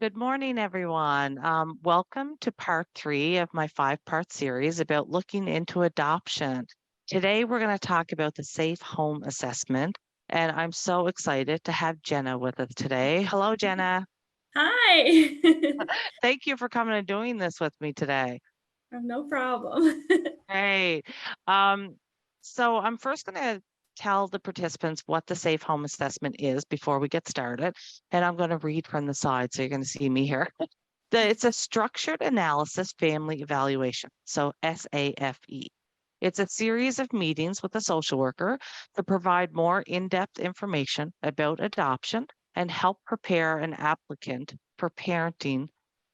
Good morning, everyone. Welcome to part three of my five-part series about looking into adoption. Today, we're going to talk about the Safe Home Assessment, and I'm so excited to have Jenna with us today. Hello, Jenna. Hi. Thank you for coming and doing this with me today. No problem. Great. Um, so I'm first going to tell the participants what the Safe Home Assessment is before we get started, and I'm going to read from the side, so you're going to see me here. It's a structured analysis family evaluation, so SAFE. It's a series of meetings with a social worker to provide more in-depth information about adoption and help prepare an applicant for parenting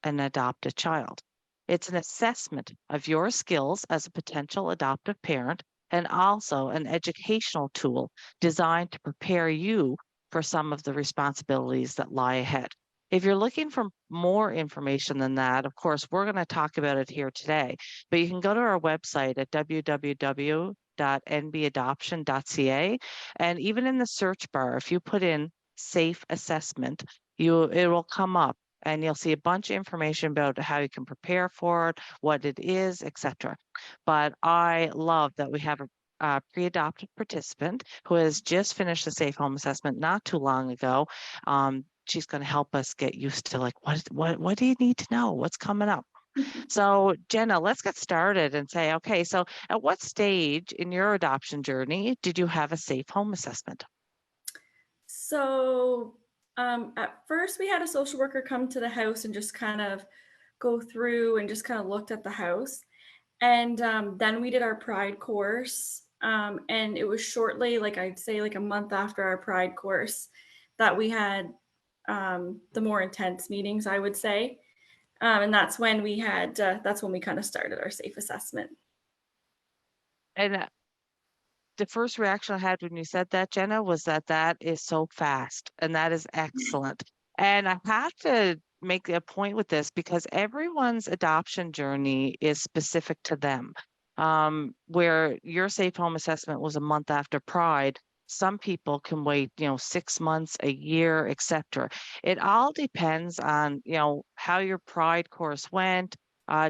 an adopted child. It's an assessment of your skills as a potential adoptive parent and also an educational tool designed to prepare you for some of the responsibilities that lie ahead. If you're looking for more information than that, of course, we're going to talk about it here today, but you can go to our website at www.nbadoption.ca. And even in the search bar, if you put in safe assessment, it will come up and you'll see a bunch of information about how you can prepare for it, what it is, etc. But I love that we have a pre-adopted participant who has just finished the safe home assessment not too long ago. She's going to help us get used to like what do you need to know? What's coming up? So Jenna, let's get started and say, okay, so at what stage in your adoption journey did you have a safe home assessment? So, at first, we had a social worker come to the house and just kind of go through and just kind of looked at the house. And then we did our Pride course. And it was shortly, like I'd say, like a month after our Pride course, that we had the more intense meetings, I would say. And that's when we kind of started our safe assessment. And the first reaction I had when you said that, Jenna, was that that is so fast and that is excellent. And I have to make a point with this because everyone's adoption journey is specific to them. Where your safe home assessment was a month after Pride, some people can wait, 6 months, a year, etc. It all depends on, how your Pride course went.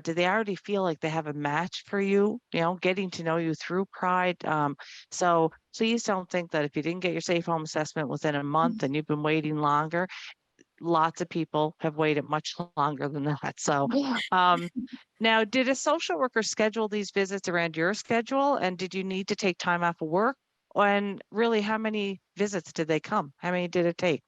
Do they already feel like they have a match for you, getting to know you through Pride? So please don't think that if you didn't get your safe home assessment within a month and you've been waiting longer, lots of people have waited much longer than that. So Yeah. now, did a social worker schedule these visits around your schedule? And did you need to take time off of work? And really, how many visits did they come? How many did it take?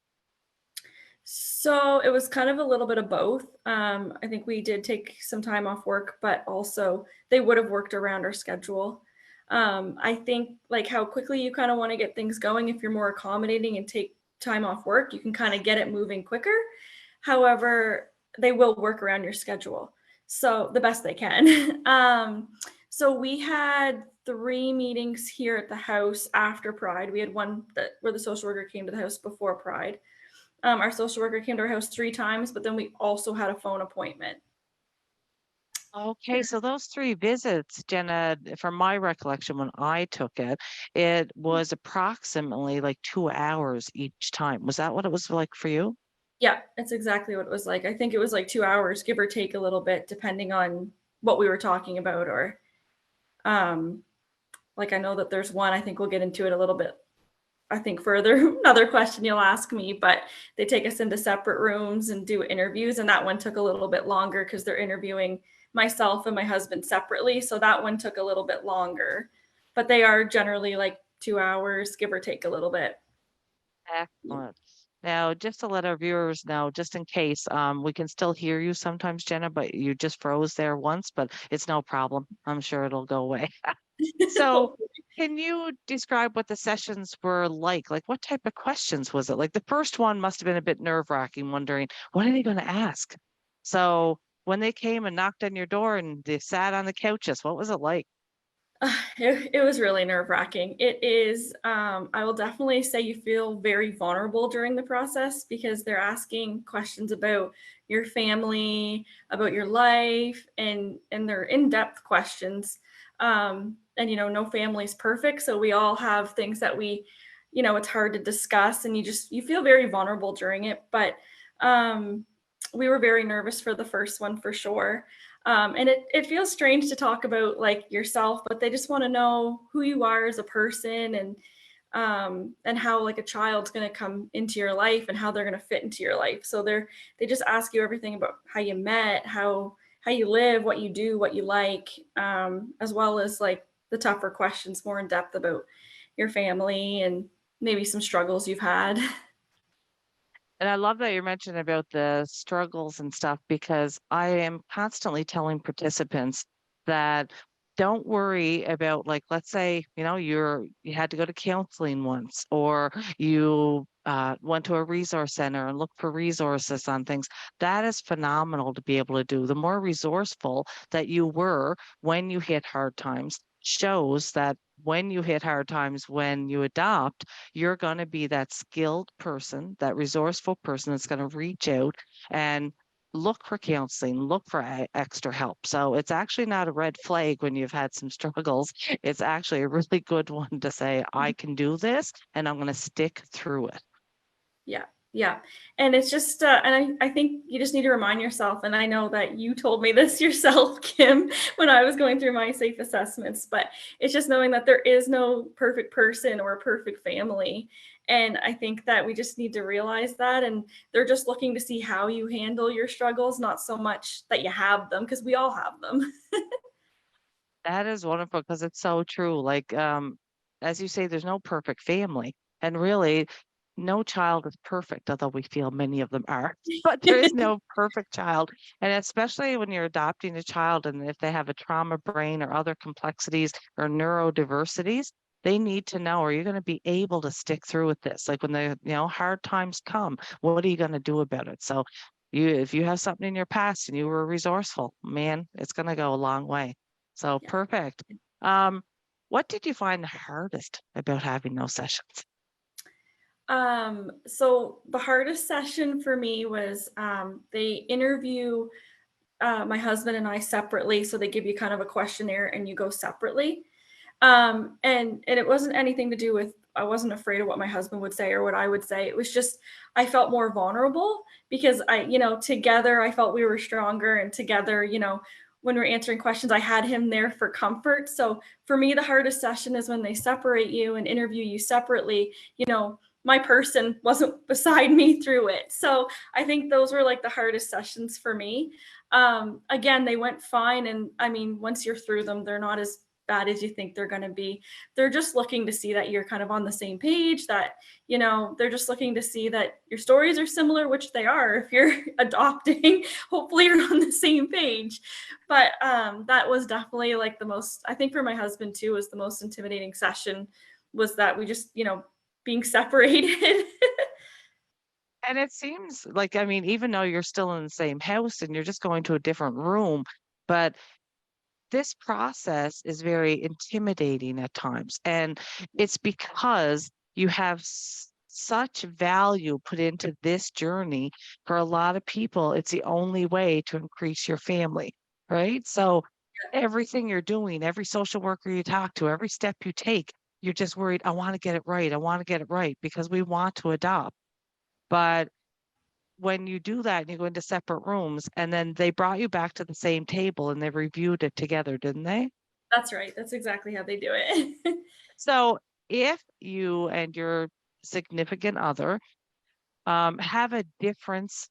So it was kind of a little bit of both. I think we did take some time off work, but also they would have worked around our schedule. I think like how quickly you kind of want to get things going. If you're more accommodating and take time off work, you can kind of get it moving quicker. However, they will work around your schedule. So the best they can. So we had three meetings here at the house after Pride. We had one that where the social worker came to the house before Pride. Our social worker came to our house 3 times, but then we also had a phone appointment. Okay, so those three visits, Jenna, from my recollection when I took it, it was approximately like 2 hours each time. Was that what it was like for you? Yeah, it's exactly what it was like. I think it was like 2 hours, give or take a little bit, depending on what we were talking about or, um, like, I know that there's one, I think we'll get into it a little bit, I think further, another question you'll ask me, but they take us into separate rooms and do interviews, and that one took a little bit longer because 'cause they're interviewing myself and my husband separately, so that one took a little bit longer. But they are generally like 2 hours, give or take a little bit. Excellent. Now, just to let our viewers know, just in case, we can still hear you sometimes, Jenna, but you just froze there once, but it's no problem. I'm sure it'll go away. So, can you describe what the sessions were like? Like, what type of questions was it? Like, the first one must have been a bit nerve-wracking, wondering, what are they going to ask? So, when they came and knocked on your door and they sat on the couches, what was it like? It was really nerve-wracking. It is, I will definitely say you feel very vulnerable during the process because they're asking questions about your family, about your life, and they're in-depth questions. And no family's perfect, so we all have things that it's hard to discuss, and you feel very vulnerable during it. But um, we were very nervous for the first one for sure. And it feels strange to talk about like yourself, but they just want to know who you are as a person, and how like a child's going to come into your life and how they're going to fit into your life. So they just ask you everything about how you met, how you live, what you do, what you like, as well as like the tougher questions more in depth about your family and maybe some struggles you've had. And I love that you mentioned about the struggles and stuff because I am constantly telling participants that don't worry about, like, let's say, you had to go to counseling once, or you went to a resource center and looked for resources on things. That is phenomenal to be able to do. The more resourceful that you were when you hit hard times shows that when you hit hard times, when you adopt, you're going to be that skilled person, that resourceful person that's going to reach out and look for counseling, look for extra help. So it's actually not a red flag when you've had some struggles. It's actually a really good one to say, I can do this and I'm going to stick through it. Yeah, yeah. And it's just, and I think you just need to remind yourself, and I know that you told me this yourself, Kim, when I was going through my safe assessments, but it's just knowing that there is no perfect person or a perfect family. And I think that we just need to realize that. And they're just looking to see how you handle your struggles, not so much that you have them, because we all have them. That is wonderful because it's so true. Like, as you say, there's no perfect family. And really, no child is perfect, although we feel many of them are. But there is no perfect child. And especially when you're adopting a child and if they have a trauma brain or other complexities or neurodiversities, they need to know, are you going to be able to stick through with this? Like when the, hard times come, what are you going to do about it? So if you have something in your past and you were resourceful, man, it's going to go a long way. So Yeah. perfect. Um, what did you find the hardest about having those sessions? So the hardest session for me was they interview my husband and I separately. So they give you kind of a questionnaire and you go separately. And it wasn't anything to do with I wasn't afraid of what my husband would say or what I would say. It was just I felt more vulnerable because together I felt we were stronger, and together, when we're answering questions, I had him there for comfort. So for me, the hardest session is when they separate you and interview you separately. My person wasn't beside me through it. So I think those were like the hardest sessions for me. Again, they went fine. And I mean, once you're through them, they're not as bad as you think they're going to be. They're just looking to see that you're kind of on the same page, that, they're just looking to see that your stories are similar, which they are. If you're adopting, hopefully you're on the same page. But that was definitely like the most, I think for my husband too, was the most intimidating session, was that we just, being separated. And it seems like, I mean, even though you're still in the same house and you're just going to a different room, but this process is very intimidating at times. And it's because you have such value put into this journey. For a lot of people, it's the only way to increase your family, right? So everything you're doing, every social worker you talk to, every step you take, you're just worried, I want to get it right. I want to get it right because we want to adopt. But when you do that and you go into separate rooms and then they brought you back to the same table and they reviewed it together, didn't they? That's right. That's exactly how they do it. So if you and your significant other have a difference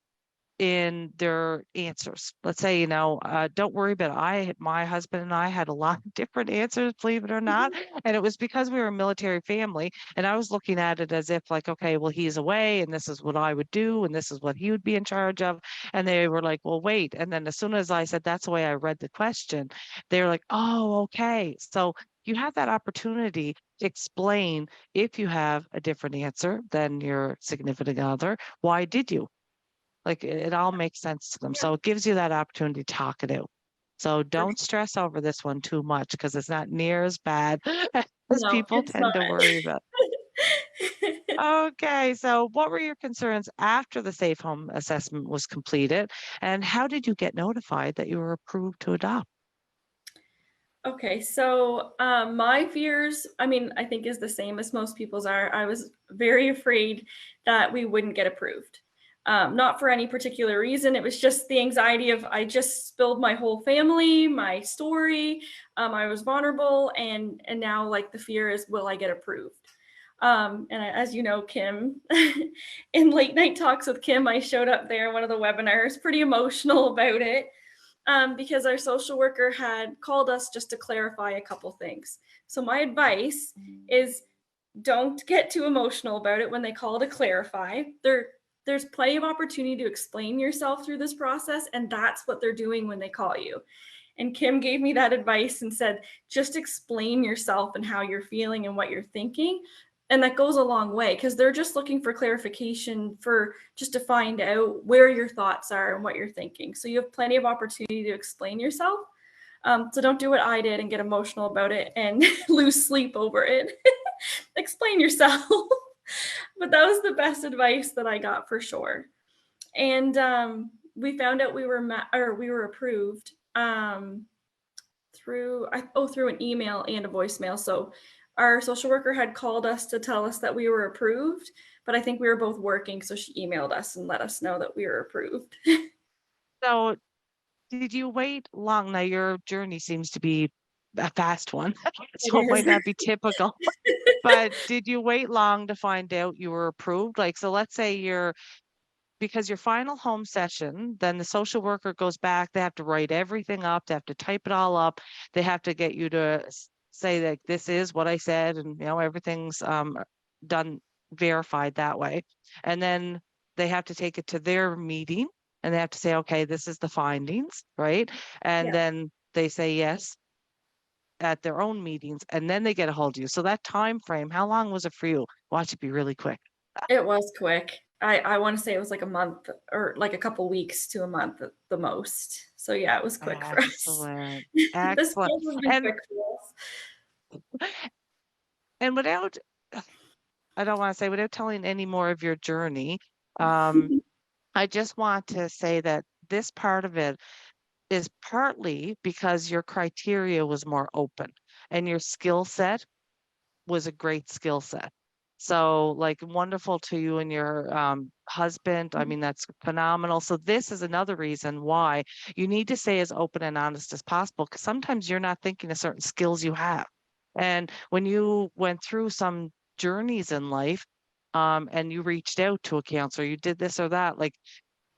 in their answers. Let's say, don't worry about it. My husband and I had a lot of different answers, believe it or not. And it was because we were a military family. And I was looking at it as if like, okay, well, he's away and this is what I would do. And this is what he would be in charge of. And they were like, well, wait. And then as soon as I said, that's the way I read the question, they were like, oh, okay. So you have that opportunity to explain if you have a different answer than your significant other. Why did you? Like it all makes sense to them. Yeah. So it gives you that opportunity to talk it out. So For don't stress over this one too much because it's not near as bad as No, people it's not. tend to worry about. Okay, so what were your concerns after the safe home assessment was completed? And how did you get notified that you were approved to adopt? Okay, so my fears, I mean, I think is the same as most people's are. I was very afraid that we wouldn't get approved. not for any particular reason. It was just the anxiety of I just spilled my whole family, my story. I was vulnerable, and now like the fear is, will I get approved? As you know, Kim, in late night talks with Kim, I showed up there in one of the webinars, pretty emotional about it, because our social worker had called us just to clarify a couple things. So my advice is, don't get too emotional about it when they call to clarify. There's plenty of opportunity to explain yourself through this process, and that's what they're doing when they call you. And Kim gave me that advice and said, just explain yourself and how you're feeling and what you're thinking. And that goes a long way, because they're just looking for clarification, for just to find out where your thoughts are and what you're thinking. So you have plenty of opportunity to explain yourself. So don't do what I did and get emotional about it and lose sleep over it. Explain yourself. But that was the best advice that I got for sure. And we found out we were approved through an email and a voicemail. So our social worker had called us to tell us that we were approved, but I think we were both working, so she emailed us and let us know that we were approved. So did you wait long? Now your journey seems to be a fast one, so it It is. might not be typical. But did you wait long to find out you were approved? Like, so let's say because your final home session, then the social worker goes back, they have to write everything up, they have to type it all up, they have to get you to say that this is what I said, and everything's done, verified that way. And then they have to take it to their meeting and they have to say, okay, this is the findings, right? And Yeah. then they say yes at their own meetings, and then they get a hold of you. So that time frame, how long was it for you? Watch it be really quick. It was quick. I want to say it was like a month, or like a couple weeks to a month at the most. So yeah, it was quick for us. Excellent. This Excellent. has been And quick for without, I don't want to say without telling any more of your journey, us. I just want to say that this part of it is partly because your criteria was more open and your skill set was a great skill set. So like wonderful to you and your husband. I mean, that's phenomenal. So this is another reason why you need to stay as open and honest as possible, because sometimes you're not thinking of certain skills you have. And when you went through some journeys in life, and you reached out to a counselor, you did this or that, like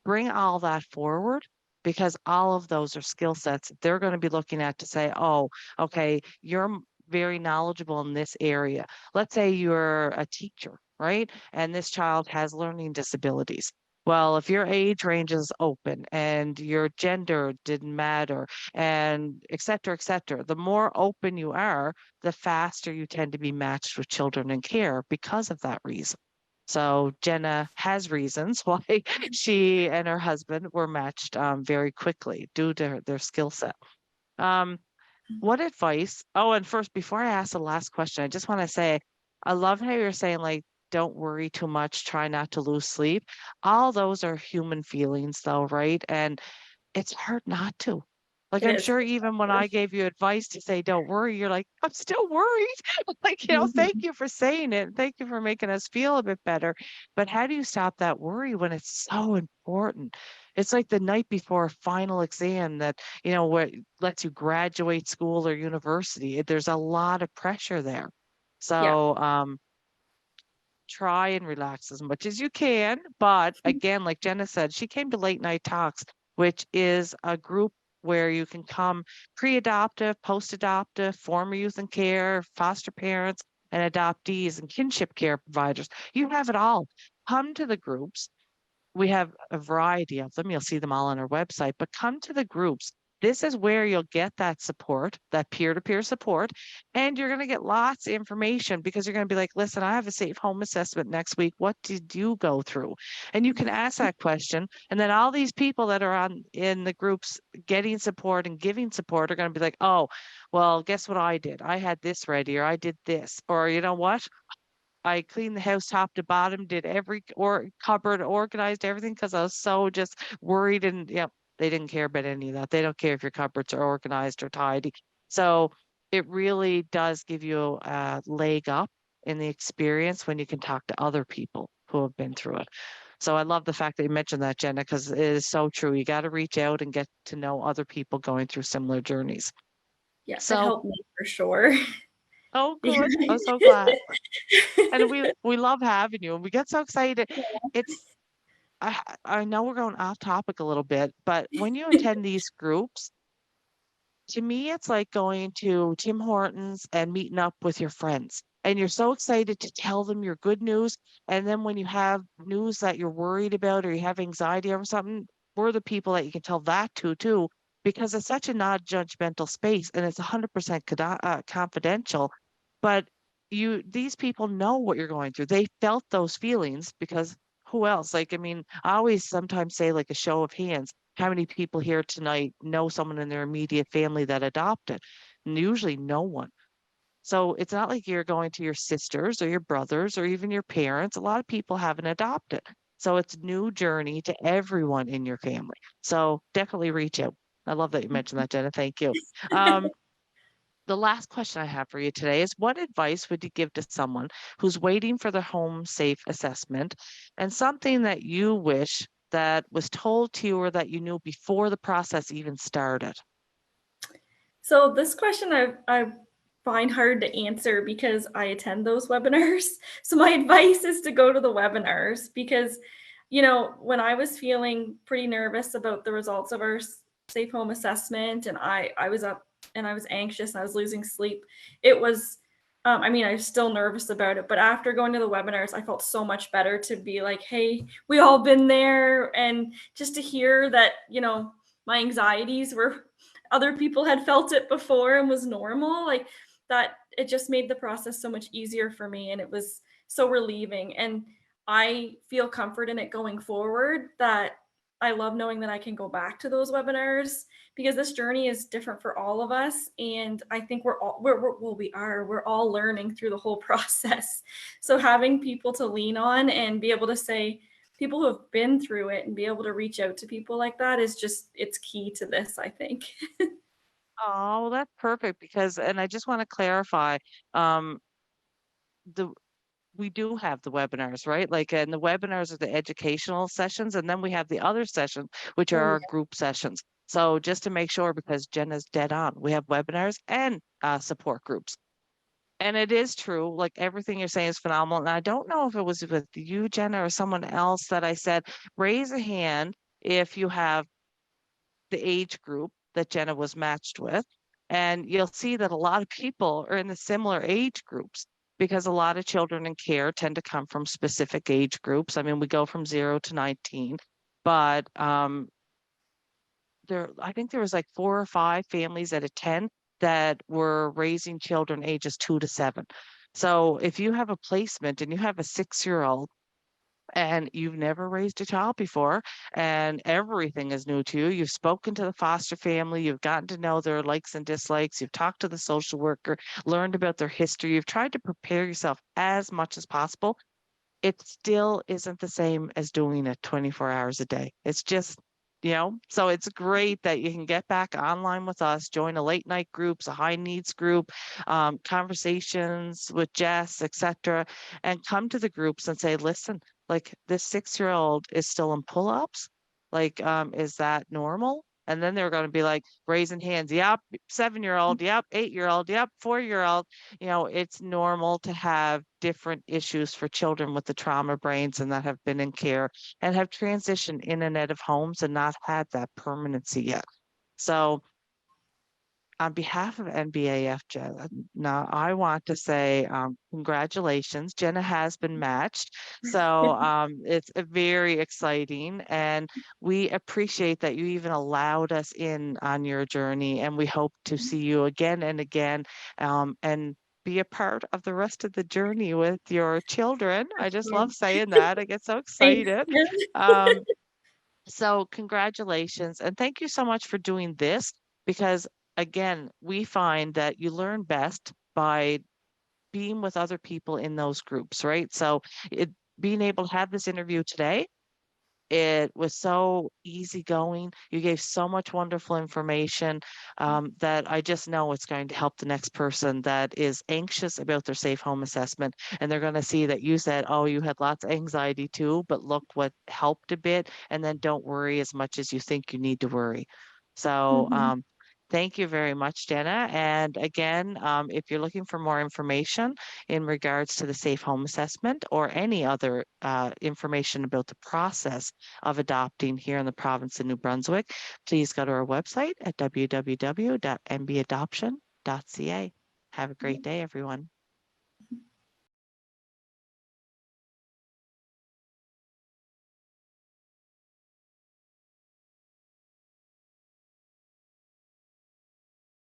bring all that forward, because all of those are skill sets they're going to be looking at to say, oh, okay, you're very knowledgeable in this area. Let's say you're a teacher, right? And this child has learning disabilities. Well, if your age range is open and your gender didn't matter, and et cetera, the more open you are, the faster you tend to be matched with children in care because of that reason. So Jenna has reasons why she and her husband were matched very quickly due to their skill set. Um, what advice? Oh, and first, before I ask the last question, I just want to say, I love how you're saying, like, don't worry too much, try not to lose sleep. All those are human feelings, though, right? And it's hard not to. Like, It I'm is. sure even when I gave you advice to say, don't worry, you're like, I'm still worried. Like, thank Mhm. you for saying it. Thank you for making us feel a bit better. But how do you stop that worry when it's so important? It's like the night before a final exam that, what lets you graduate school or university. There's a lot of pressure there. Yeah. So, try and relax as much as you can. But again, like Jenna said, she came to Late Night Talks, which is a group where you can come pre-adoptive, post-adoptive, former youth and care, foster parents, and adoptees and kinship care providers. You have it all. Come to the groups. We have a variety of them. You'll see them all on our website, but come to the groups. This is where you'll get that support, that peer-to-peer support, and you're going to get lots of information, because you're going to be like, listen, I have a safe home assessment next week. What did you go through? And you can ask that question. And then all these people that are in the groups getting support and giving support are going to be like, oh, well, guess what I did? I had this ready, or I did this, or you know what? I cleaned the house top to bottom, did every cupboard, organized everything, because I was so just worried. And they didn't care about any of that. They don't care if your cupboards are organized or tidy. So it really does give you a leg up in the experience when you can talk to other people who have been through it. So I love the fact that you mentioned that, Jenna, because it is so true. You got to reach out and get to know other people going through similar journeys. Yeah, it So, helped me for sure. oh, Yeah. good. I'm so glad. And we love having you, and we get so excited. It's I know we're going off topic a little bit, but when you attend these groups, to me, it's like going to Tim Hortons and meeting up with your friends. And you're so excited to tell them your good news. And then when you have news that you're worried about or you have anxiety over something, we're the people that you can tell that to too, because it's such a non-judgmental space and it's 100% confidential. But these people know what you're going through. They felt those feelings because who else? Like, I mean, I always sometimes say like a show of hands how many people here tonight know someone in their immediate family that adopted? And usually no one. So it's not like you're going to your sisters or your brothers or even your parents. A lot of people haven't adopted. So it's new journey to everyone in your family. So definitely reach out. I love that you mentioned that, Jenna. Thank you. Um, the last question I have for you today is what advice would you give to someone who's waiting for the home safe assessment and something that you wish that was told to you or that you knew before the process even started? So this question I find hard to answer because I attend those webinars. So my advice is to go to the webinars because, when I was feeling pretty nervous about the results of our safe home assessment and I was up and I was anxious and I was losing sleep, it was I mean, I was still nervous about it, but after going to the webinars, I felt so much better to be like, hey, we all been there. And just to hear that, my anxieties were other people had felt it before and was normal, like that, it just made the process so much easier for me and it was so relieving. And I feel comfort in it going forward, that I love knowing that I can go back to those webinars because this journey is different for all of us. And I think we're all learning through the whole process. So having people to lean on and be able to say, people who have been through it and be able to reach out to people like that is just, it's key to this, I think. Oh, well, that's perfect because, and I just want to clarify, um, the we do have the webinars, right? Like, and the webinars are the educational sessions, and then we have the other sessions, which are Oh, our group sessions. So just to make sure, because Jenna's dead on, we have webinars and support groups. And it is true, like everything you're saying is phenomenal. And I don't know if it was with you, Jenna, or someone else that I said, raise a hand if you have the age group that Jenna was matched with. And you'll see that a lot of people are in the similar age groups because a lot of children in care tend to come from specific age groups. I mean, we go from 0 to 19, but I think there was like 4 or 5 families at a 10 that were raising children ages 2 to 7. So if you have a placement and you have a 6-year-old and you've never raised a child before and everything is new to you, you've spoken to the foster family, you've gotten to know their likes and dislikes, you've talked to the social worker, learned about their history, you've tried to prepare yourself as much as possible, it still isn't the same as doing it 24 hours a day. It's just, so it's great that you can get back online with us, join a late night groups, a high needs group, conversations with Jess, etc., and come to the groups and say, listen, like this 6-year-old is still in pull-ups. Like, is that normal? And then they're going to be like raising hands. Yep, 7-year-old. Yep, 8-year-old. Yep, 4-year-old. It's normal to have different issues for children with the trauma brains and that have been in care and have transitioned in and out of homes and not had that permanency yet. So on behalf of NBAF, Jenna, now I want to say congratulations. Jenna has been matched. So it's very exciting. And we appreciate that you even allowed us in on your journey. And we hope to see you again and again and be a part of the rest of the journey with your children. I just love saying that. I get so thanks. excited. Um, so congratulations and thank you so much for doing this because again, we find that you learn best by being with other people in those groups, right? So being able to have this interview today It was so easygoing. You gave so much wonderful information that I just know it's going to help the next person that is anxious about their safe home assessment. And they're going to see that you said, oh, you had lots of anxiety too, but look what helped a bit. And then don't worry as much as you think you need to worry. So, Mhm. thank you very much, Jenna. And again, if you're looking for more information in regards to the Safe Home Assessment or any other information about the process of adopting here in the province of New Brunswick, please go to our website at www.nbadoption.ca. Have a great day, everyone.